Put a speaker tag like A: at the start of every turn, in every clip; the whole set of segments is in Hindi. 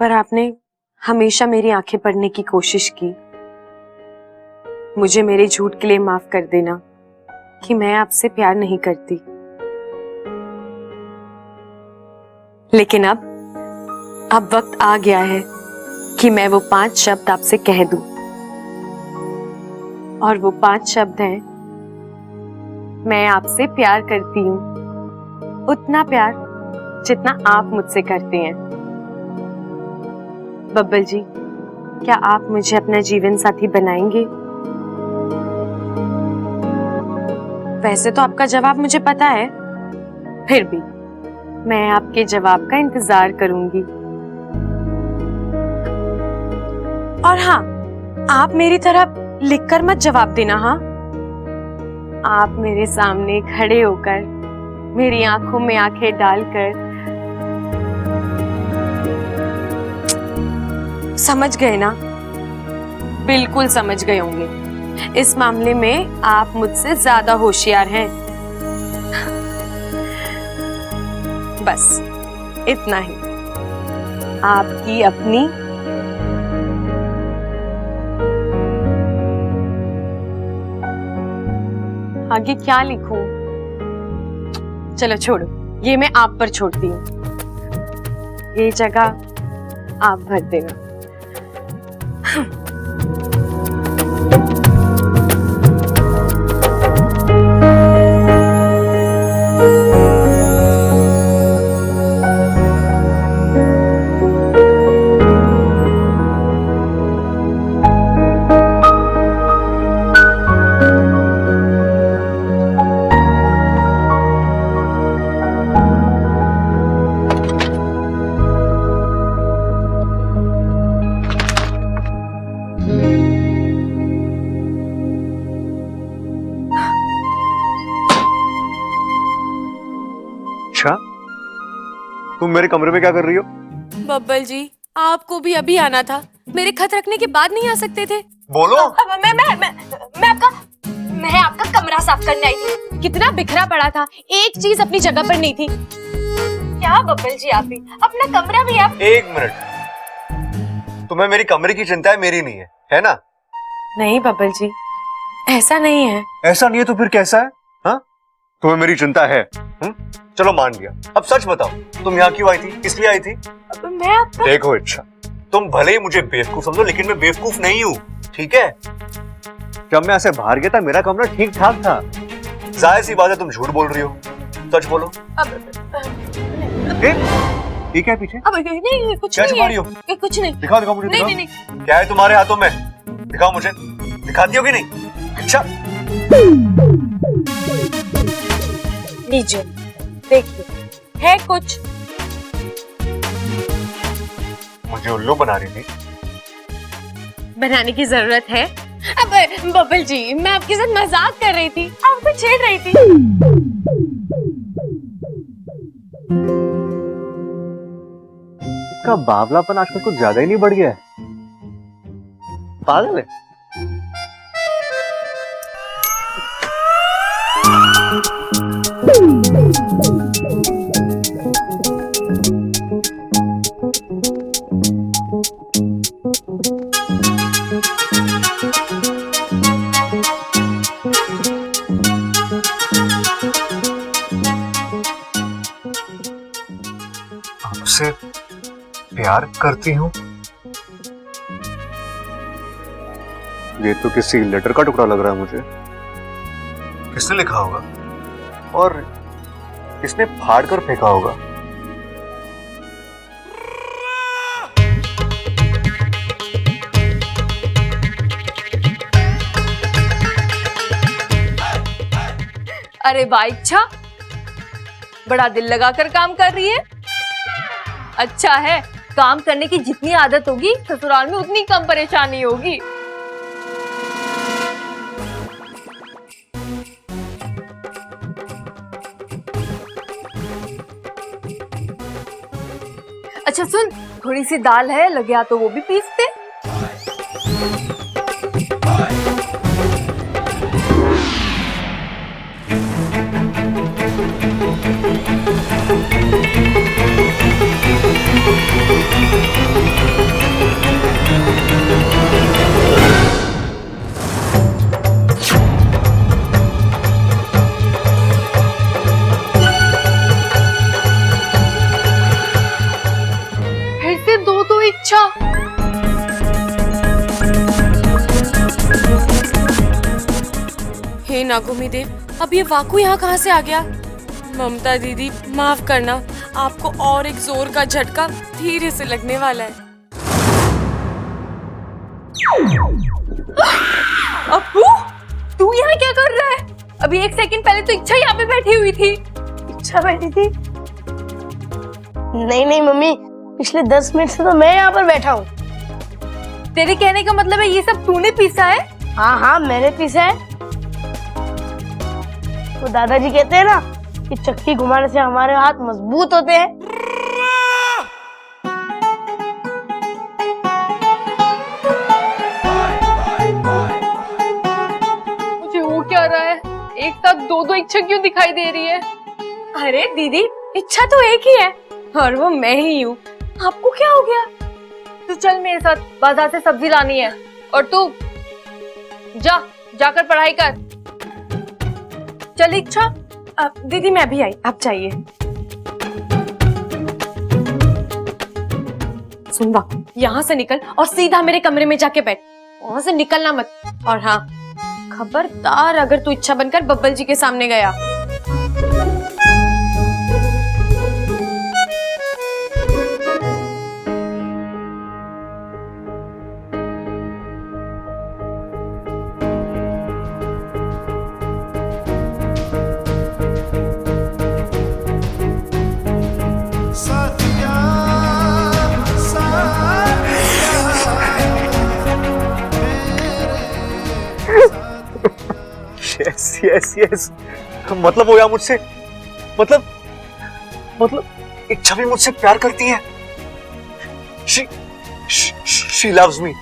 A: पर आपने हमेशा मेरी आंखें पढ़ने की कोशिश की। मुझे मेरे झूठ के लिए माफ कर देना कि मैं आपसे प्यार नहीं करती। लेकिन अब वक्त आ गया है कि मैं वो 5 शब्द आपसे कह दूं। और वो 5 शब्द हैं, मैं आपसे प्यार करती हूँ, उतना प्यार जितना आप मुझसे करते हैं। बब्बल जी, क्या आप मुझे अपना जीवन साथी बनाएंगे? वैसे तो आपका जवाब मुझे पता है, फिर भी मैं आपके जवाब का इंतजार करूंगी। और हाँ, आप मेरी तरफ लिखकर मत जवाब देना। हाँ, आप मेरे सामने खड़े होकर मेरी आंखों में आंखें डालकर, समझ गए ना? बिल्कुल समझ गए होंगे। इस मामले में आप मुझसे ज्यादा होशियार हैं। बस इतना ही। आपकी अपनी आगे क्या लिखूं? चलो छोड़ो, ये मैं आप पर छोड़ती हूँ। ये जगह आप भर देना।
B: तुम मेरे कमरे में क्या कर रही हो?
A: बब्बल जी, आपको भी अभी आना था। मेरे खत रखने के बाद नहीं आ सकते थे?
B: बोलो।
A: मैं आपका कमरा साफ करने आई थी। कितना बिखरा पड़ा था, एक चीज अपनी जगह पर नहीं थी। क्या बब्बल जी, आप भी अपना कमरा भी आप।
B: एक मिनट, तुम्हें मेरी कमरे की चिंता है, मेरी नहीं है ना?
A: नहीं बब्बल जी, ऐसा नहीं है।
B: ऐसा नहीं है तो फिर कैसा है? हाँ, तुम्हें मेरी चिंता है। चलो मान लिया। अब सच बताओ, तुम यहाँ क्यों आई थी? किस लिए आई थी?
A: मैं आपका...
B: देखो इच्छा, तुम भले ही मुझे बेवकूफ समझो, लेकिन मैं बेवकूफ नहीं हूँ, ठीक है? जब मैं ऐसे बाहर गया था, मेरा कमरा ठीक ठाक था। जाहिर सी बात है तुम झूठ बोल रही हो। सच बोलो। ठीक है पीछे?
A: नहीं, कुछ
B: क्या
A: नहीं
B: छुपा रही हो?
A: कुछ नहीं।
B: दिखाओ दिखाओ मुझे।
A: नहीं,
B: नहीं। क्या है तुम्हारे हाथों में? दिखाओ मुझे। दिखाती हो कि नहीं? अच्छा,
A: लीजिए, देखिए, है कुछ।
B: मुझे उल्लू बना रही थी।
A: बनाने की जरूरत है? अब बब्बल जी, मैं आपके साथ मजाक कर रही थी, आपको छेड़ रही थी।
B: इसका बावलापन आजकल कुछ ज्यादा ही नहीं बढ़ गया है? पागल है। आपसे प्यार करती हूँ? ये तो किसी लेटर का टुकड़ा लग रहा है मुझे। किसने लिखा होगा और किसने फाड़ कर फेंका होगा?
C: अरे वाह इच्छा, बड़ा दिल लगाकर काम कर रही है। अच्छा है, काम करने की जितनी आदत होगी ससुराल में उतनी कम परेशानी होगी। अच्छा सुन, थोड़ी सी दाल है, लगे तो वो भी पीसते। कैसे दो दो इच्छा?
A: हे नागुमी देव, अब ये वाकु यहाँ कहाँ से आ गया? ममता दीदी माफ करना, आपको और एक जोर का झटका धीरे से लगने वाला है।
C: अप्पू, तू यहाँ क्या कर रहा है? अभी एक सेकंड पहले तो इच्छा यहाँ पे बैठी हुई थी।
D: इच्छा बैठी थी? नहीं नहीं मम्मी, पिछले 10 मिनट से तो मैं यहाँ पर बैठा हूँ।
C: तेरे कहने का मतलब है ये सब तूने पीसा है?
D: हाँ हाँ मैंने पीसा है। तो दादाजी कहते हैं ना कि चक्की घुमाने से हमारे हाथ मजबूत होते हैं।
C: मुझे हो क्या रहा है? एक साथ दो दो इच्छा क्यों दिखाई दे रही है?
A: अरे दीदी, इच्छा तो एक ही है और वो मैं ही हूँ। आपको क्या हो गया?
C: तू चल मेरे साथ, बाजार से सब्जी लानी है। और तू जाकर पढ़ाई कर। चल इच्छा।
A: दीदी मैं भी आई, आप जाइए। सुन वाकु, यहाँ से निकल और सीधा मेरे कमरे में जाके बैठ। वहां से निकलना मत। और हाँ, खबरदार अगर तू इच्छा बनकर बब्बल जी के सामने गया।
B: यस यस यस, मतलब वो या मुझसे मतलब इच्छा भी मुझसे प्यार करती है। she loves me.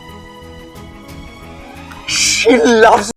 B: She loves me.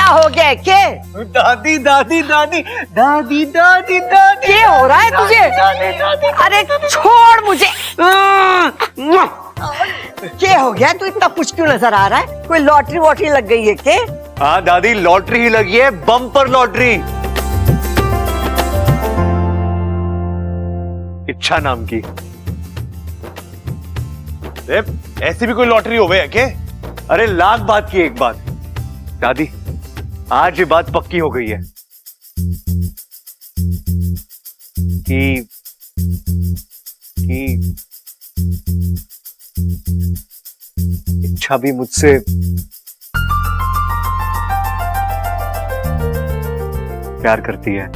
E: हो गया के?
B: दादी दादी दादी दादी दादी दादी,
E: ये हो रहा है तुझे? अरे छोड़ मुझे। क्या हो गया? तू इतना कुछ क्यों नजर आ रहा है? कोई लॉटरी वॉटरी लग गई है के?
B: हाँ दादी, लॉटरी ही लगी है, बम्पर लॉटरी। इच्छा नाम की।
F: ऐसी भी कोई लॉटरी हो गई क्या?
B: अरे लाख बात की एक बात दादी, आज ये बात पक्की हो गई है कि इच्छा भी मुझसे प्यार करती है।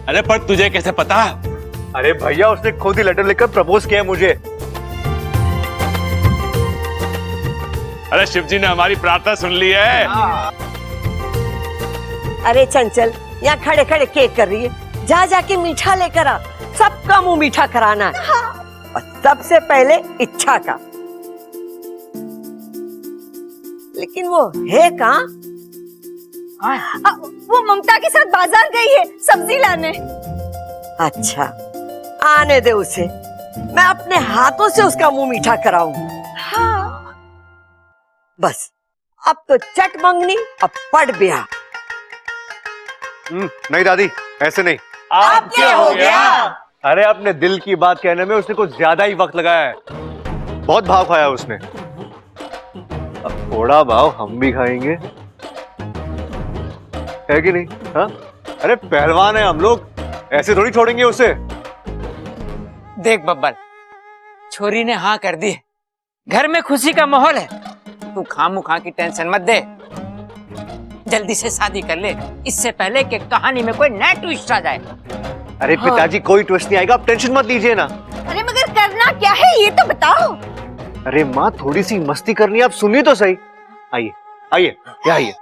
F: अरे पर तुझे कैसे पता?
B: अरे भैया, उसने खुद ही लेटर लिखकर प्रपोज किया है मुझे।
F: अरे शिव जी ने हमारी प्रार्थना सुन ली है।
E: अरे चंचल, यहाँ खड़े खड़े केक कर रही है, जा जाके मीठा लेकर आ। सबका मुंह मीठा कराना है, और सबसे पहले इच्छा का। लेकिन वो है कहाँ?
C: वो ममता के साथ बाजार गई है सब्जी लाने।
E: अच्छा, आने दे उसे, मैं अपने हाथों से उसका मुंह मीठा कराऊंगी।
C: हाँ।
E: बस अब तो चट मंगनी, अब पड़ ब्याह।
B: नहीं दादी, ऐसे नहीं।
E: अब क्या हो गया?
B: अरे अपने दिल की बात कहने में उसने कुछ ज्यादा ही वक्त लगाया है, बहुत भाव खाया उसने। अब थोड़ा भाव हम भी खाएंगे, है कि नहीं? हाँ, अरे पहलवान है हम लोग, ऐसे थोड़ी छोड़ेंगे उसे।
G: देख बब्बर, छोरी ने हाँ कर दी। घर में खुशी का माहौल है। तू खामोखा की टेंशन मत दे, जल्दी से शादी कर ले, इससे पहले कि कहानी में कोई नया ट्विस्ट आ जाए।
B: अरे पिताजी कोई ट्विस्ट नहीं आएगा, आप टेंशन मत लीजिए ना।
E: अरे मगर करना क्या है ये तो बताओ।
B: अरे माँ थोड़ी सी मस्ती करनी है, आप सुनिए तो सही। आइए आइए ये आइए।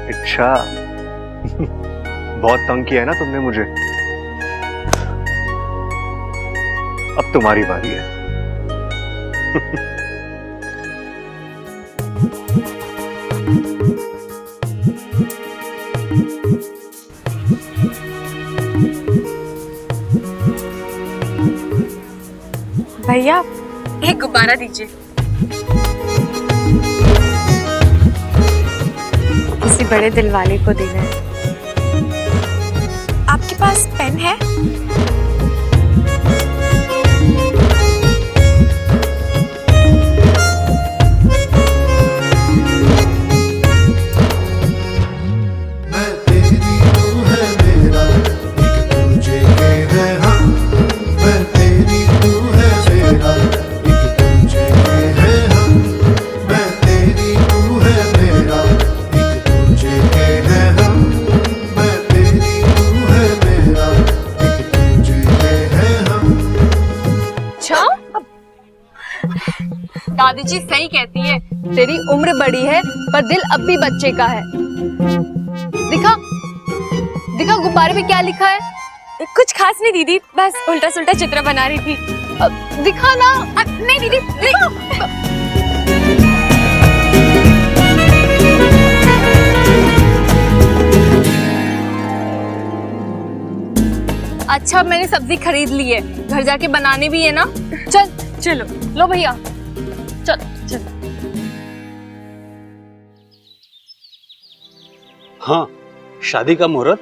B: अच्छा बहुत तंग किया है ना तुमने मुझे, अब तुम्हारी बारी है।
A: भैया एक गुब्बारा दीजिए, किसी बड़े दिल वाले को देना है। आपके पास पेन है?
H: मैं तेरी तू है मेरा, एक दूजे के है हम। मैं तेरी तू है मेरा, एक दूजे के है हम। मैं तेरी तू है मेरा, एक दूजे के है हम। मैं तेरी तू है मेरा, एक दूजे के है हम।
C: अच्छा, दादी जी सही कहती है, तेरी उम्र बड़ी है पर दिल अब भी बच्चे का है। दिखा दिखा गुब्बारे पे क्या लिखा है?
A: कुछ खास नहीं दीदी, बस उल्टा सुल्टा चित्र बना रही थी।
C: दिखा ना।
A: नहीं दीदी
C: अच्छा मैंने सब्जी खरीद ली है, घर जाके बनाने भी है ना। चल
A: चलो।
C: लो भैया, चल चल।
I: हाँ, शादी का मुहूर्त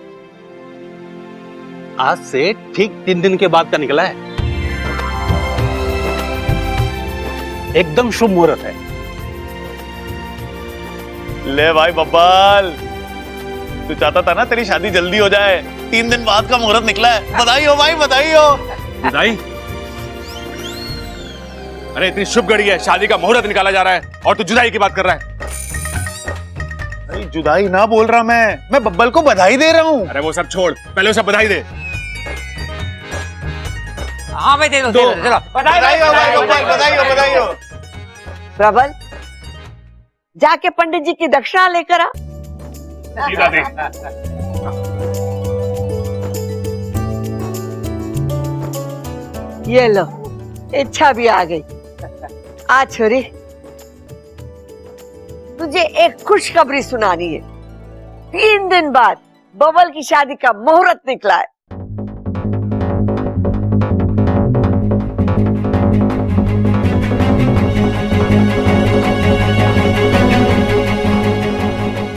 I: आज से ठीक 3 दिन के बाद का निकला है। एकदम शुभ मुहूर्त है।
F: ले भाई बब्बाल, तू चाहता था ना तेरी शादी जल्दी हो जाए, 3 दिन बाद का मुहूर्त निकला है। बधाई हो भाई, बधाई हो। बधाई? अरे इतनी शुभ घड़ी है, शादी का मुहूर्त निकाला जा रहा है और तू जुदाई की बात कर रहा है।
J: अरे जुदाई ना बोल रहा मैं बब्बल को बधाई दे रहा हूँ।
F: अरे वो सब छोड़, पहले उसे बधाई दे।
G: हाँ भाई दे दो, चलो।
J: बधाई हो भाई बब्बल, बधाई हो, बधाई हो।
E: प्रबल जाके पंडित जी की दक्षिणा लेकर आ।
F: सीधा दे।
E: ये लो, इच्छा भी आ गई। आ छोरी, तुझे एक खुशखबरी सुनानी है। 3 दिन बाद बबल की शादी का मुहूर्त निकला है।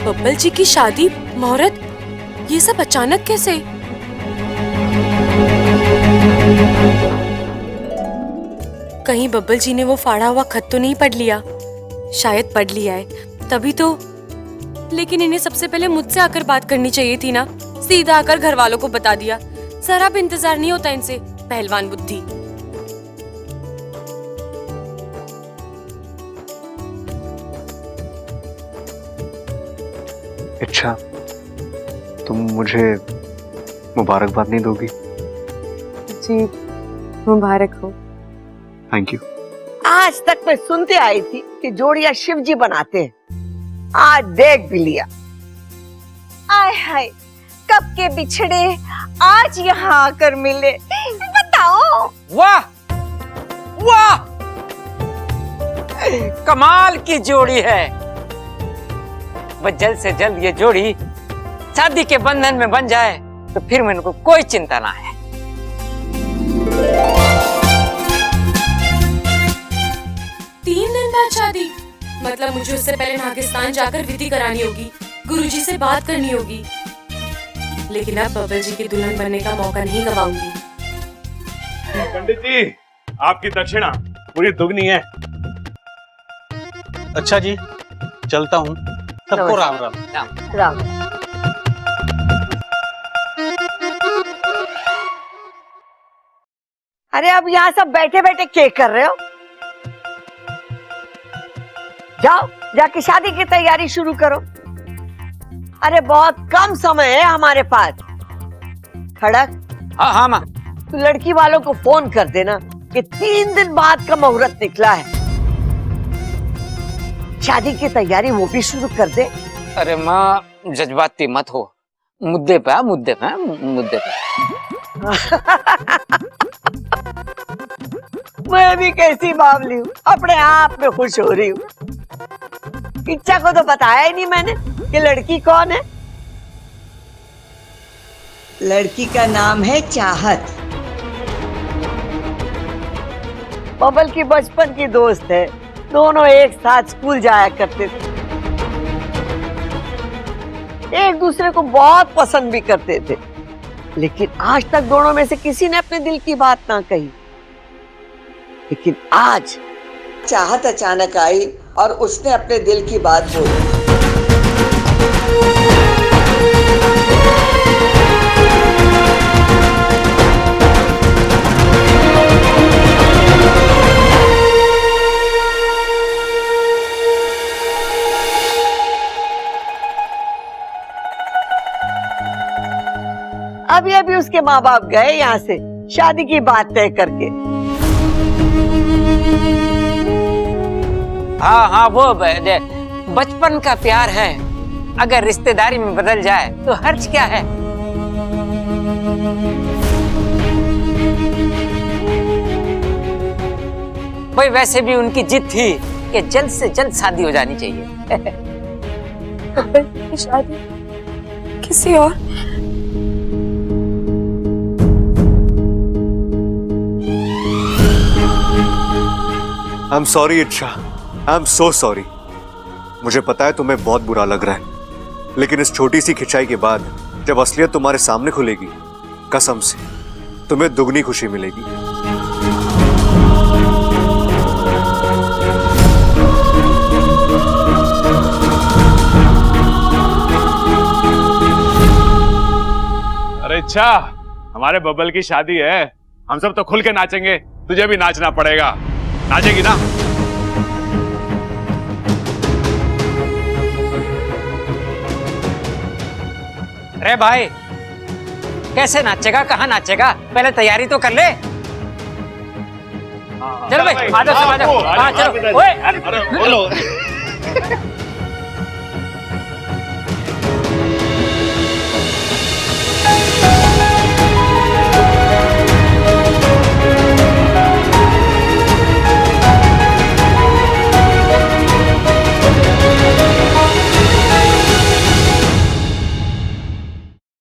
A: बब्बल जी की शादी, मुहूर्त, ये सब अचानक कैसे? कहीं बब्बल जी ने वो फाड़ा हुआ खत तो नहीं पढ़ लिया? शायद पढ़ लिया है, तभी तो। लेकिन इन्हें सबसे पहले मुझसे आकर बात करनी चाहिए थी ना, सीधा आकर घर वालों को बता दिया। जरा भी इंतजार नहीं होता इनसे, पहलवान बुद्धि।
B: अच्छा तुम मुझे मुबारकबाद नहीं दोगी?
A: जी मुबारक हो।
B: Thank you.
E: आज तक मैं सुनते आई थी कि जोड़ियां शिव जी बनाते हैं, आज देख भी लिया।
K: आय हाय, कब के बिछड़े आज यहाँ आकर मिले, बताओ।
G: वाह वाह, कमाल की जोड़ी है। बस जल्द से जल्द ये जोड़ी शादी के बंधन में बन जाए तो फिर मेरे को कोई चिंता ना है।
A: तीन दिन बाद शादी? मतलब मुझे उससे पहले पाकिस्तान जाकर विधि करानी होगी, गुरुजी से बात करनी होगी। लेकिन अब बब्बल जी की दुल्हन बनने का मौका नहीं गवाऊंगी।
F: पंडित जी, आपकी दक्षिणा पूरी दुगनी है।
I: अच्छा जी, चलता हूँ। सबको राम राम।
E: राम। अरे अब यहाँ सब बैठे बैठे क्या कर रहे हो? जाओ जाके शादी की तैयारी शुरू करो। अरे बहुत कम समय है हमारे पास। खड़क,
G: हाँ हाँ माँ।
E: तू लड़की वालों को फोन कर देना कि 3 दिन बाद का मुहूर्त निकला है। शादी की तैयारी वो भी शुरू कर दे।
G: अरे माँ जज्बाती मत हो, मुद्दे पे मुद्दे पे मुद्दे पे।
E: मैं भी कैसी बावली हूँ, अपने आप में खुश हो रही हूँ। इच्छा को तो बताया ही नहीं मैंने कि लड़की कौन है।
K: लड़की का नाम है चाहत।
E: बबल की बचपन की दोस्त है, दोनों एक साथ स्कूल जाया करते थे, एक दूसरे को बहुत पसंद भी करते थे, लेकिन आज तक दोनों में से किसी ने अपने दिल की बात ना कही। लेकिन आज
K: चाहत अचानक आई और उसने अपने दिल की बात बोली।
E: अभी अभी उसके माँ बाप गए यहाँ से शादी की बात तय करके।
G: हाँ हाँ, वो बचपन का प्यार है, अगर रिश्तेदारी में बदल जाए तो हर्ज क्या है। भाई वैसे भी उनकी जिद थी कि जल्द से जल्द शादी हो जानी चाहिए।
A: शादी किसी और?
B: आई एम सॉरी इच्छा, आई एम सो सॉरी। मुझे पता है तुम्हें बहुत बुरा लग रहा है, लेकिन इस छोटी सी खिंचाई के बाद जब असलियत तुम्हारे सामने खुलेगी, कसम से तुम्हें दुगनी खुशी मिलेगी।
F: अरे अच्छा, हमारे बबल की शादी है, हम सब तो खुल के नाचेंगे, तुझे भी नाचना पड़ेगा। नाचेगी ना?
G: अरे भाई कैसे नाचेगा, कहाँ नाचेगा, पहले तैयारी तो कर ले। चलो भाई, आ जाओ सब आ जाओ। हाँ चलो। ओए,
F: अरे बोलो।